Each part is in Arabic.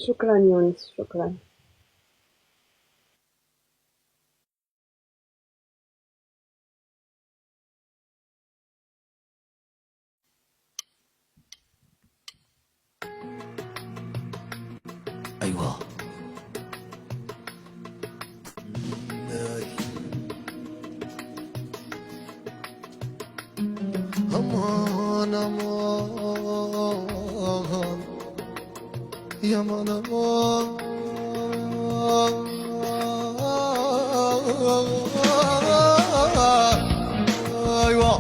شكرا يونس، شكرا. أيوة أمان أمان يا من أمان أيوة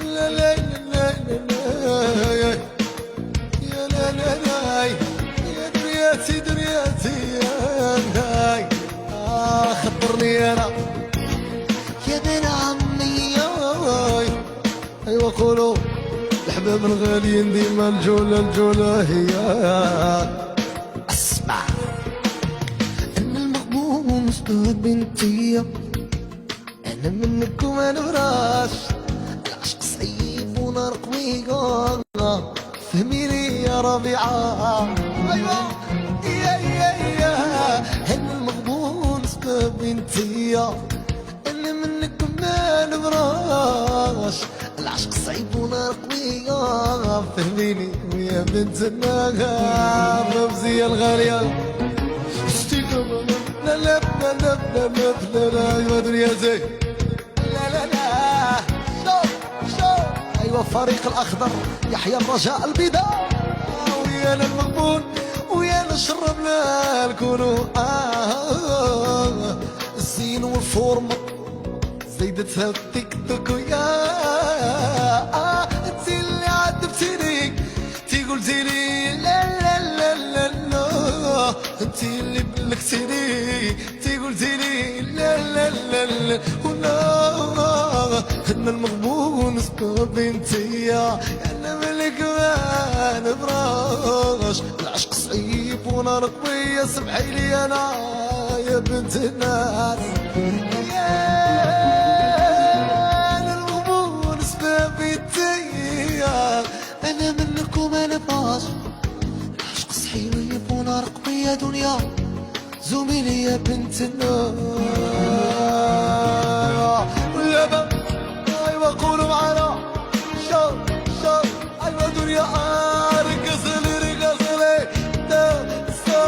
لا لا لا لا يا لا لا لا يا درياتي درياتي يا خبرني أنا يا بن عمي أيوة قولوا الحباب الغاليين ديما الجولة الجولة هي. اسمع أنا المغبون أسلوب بنتي، أنا منك وما نبراش، العشق صعيب ونار قوية، فهميني يا ربيعة. أيوة يا أنا المغبون أسلوب بنتي، أنا منك وما نبراش، العشق صعيب ونار قوية، فهميني ويا بنت النغام فوزية الغالية. لا لا لا لا لا لا لا لا أيوة دنياتي لا لا لا شو أيوة فريق الأخضر يحيى الرجاء البيضاء، ويانا المغبون ويانا شربنا الكونو الزين والفورمة زيدتها التيك توك ويا انت اللي عذبتيني تي قلتيلي لا لا لا لا لا، انت اللي بلغتيني تي قلتيلي لا لا لا لا ولا انا المغبون سبب انتيا، انا ملك ما نبراش، العشق صعيب ونار قوية، سمحيلي انا يا بنت الناس أنا منك وما نبغاش، العشق صحيح ونار قوية دنيا، زوميلي يا بنت النار. ويا أيوة قولوا معانا شو أيوة دنيا رقصلي رقصلي سو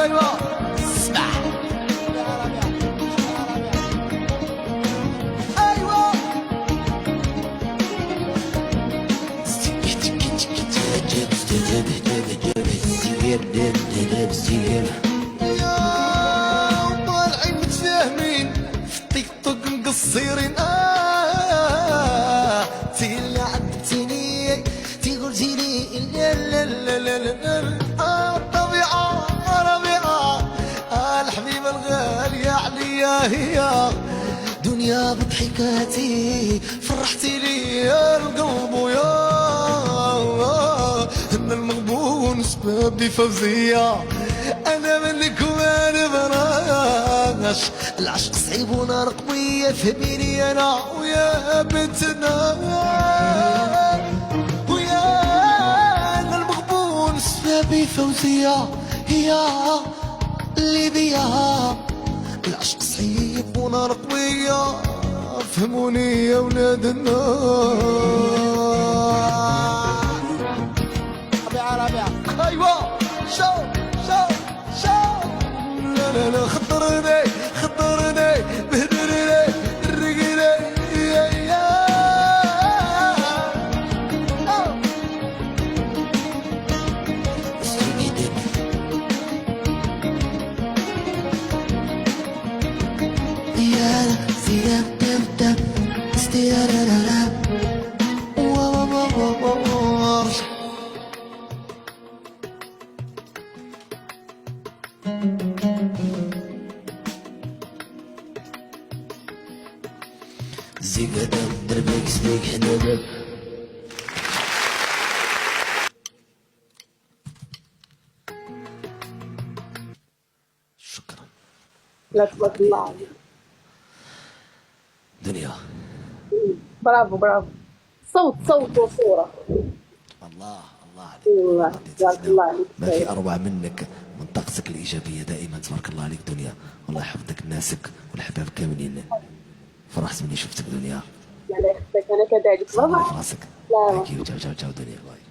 أيوة اسمع طالعين متفاهمين في التيك توك مقصرين تي اللي عذبتيني تي قلتيلي لا لا لا لا لا الطبيعة ربيعة الحبيبة الغالية عليا هي دنيا بضحكاتي فرحتي لي القلب ويا أنا المغبون سبابي فوزية، أنا منك وما نبراش، العشق صعيب ونار قوية، فهميني أنا ويا بنت النار ويا أنا المغبون سبابي فوزية هي اللي بيها، العشق صعيب ونار قوية، فهموني يا ولاد النار. ربيعة أيوة شو لا لا لا خطرني بهدرني رقني يا زيقة دربك سبيك حدادك. شكرا. لا تبارك الله عليك. دنيا برافو برافو. صوت وصورة. الله الله عليك. والله تبارك الله عليك. ما في أروع منك، من طاقتك الإيجابية دائما. تبارك الله عليك دنيا، والله يحفظك لناسك والأحباب كاملين. فرحت مني شفتك دنيا. الله يخليك، أنا كذلك الله بابا. في راسك. لا ثانك يو. تشاو تشاو تشاو دنيا. باي.